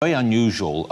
Very unusual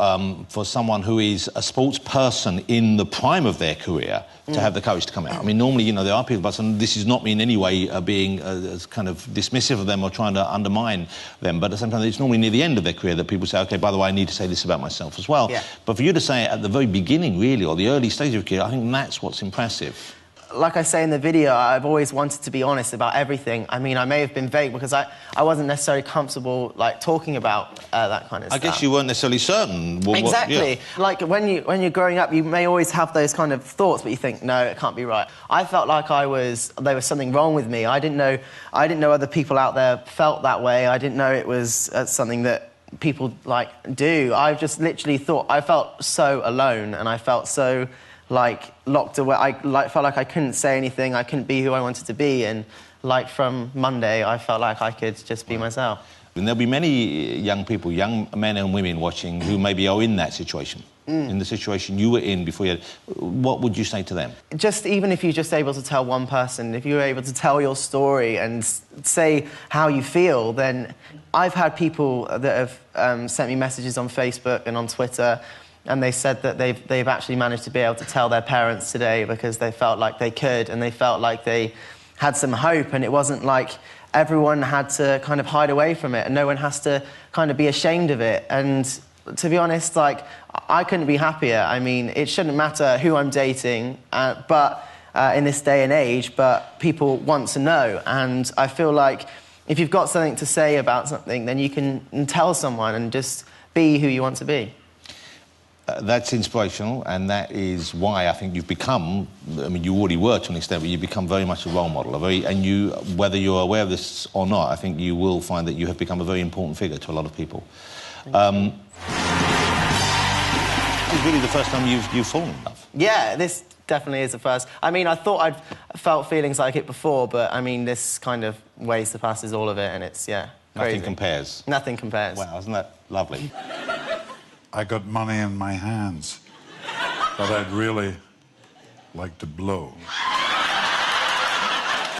for someone who is a sports person in the prime of their career to have the courage to come out. I mean, normally, you know, there are people, but this does not mean in any way being kind of dismissive of them or trying to undermine them, but at the same time, it's normally near the end of their career that people say, OK, by the way, I need to say this about myself as well. Yeah. But for you to say it at the very beginning, really, or the early stage of your career, I think that's what's impressive. Like I say in the video, I've always wanted to be honest about everything. I mean, I may have been vague because I wasn't necessarily comfortable, like, talking about that kind of stuff. I guess you weren't necessarily certain. Exactly. Yeah. Like, when you're growing up, you may always have those kind of thoughts, but you think, no, it can't be right. I felt like there was something wrong with me. I didn't know other people out there felt that way. I didn't know it was something that people, like, do. I just literally thought, I felt so alone, and I felt so, like, locked away. I felt like I couldn't say anything, I couldn't be who I wanted to be, and, like, from Monday, I felt like I could just be myself. And there'll be many young people, young men and women watching who maybe are in that situation, in the situation you were in before you had... What would you say to them? Just even if you're just able to tell one person, if you're able to tell your story and say how you feel, then I've had people that have sent me messages on Facebook and on Twitter, and they said that they've actually managed to be able to tell their parents today because they felt like they could, and they felt like they had some hope, and it wasn't like everyone had to kind of hide away from it, and no one has to kind of be ashamed of it. And to be honest, like, I couldn't be happier. I mean, it shouldn't matter who I'm dating, but in this day and age, but people want to know. And I feel like if you've got something to say about something, then you can tell someone and just be who you want to be. That's inspirational, and that is why I think you've become, I mean, you already were to an extent, but you've become very much a role model. And you, whether you're aware of this or not, I think you will find that you have become a very important figure to a lot of people. This is really the first time you've fallen in love. Yeah, this definitely is the first. I mean, I thought I'd felt feelings like it before, but, I mean, this kind of way surpasses all of it, and it's, yeah, crazy. Nothing compares. Nothing compares. Wow, isn't that lovely? I got money in my hands that I'd really like to blow.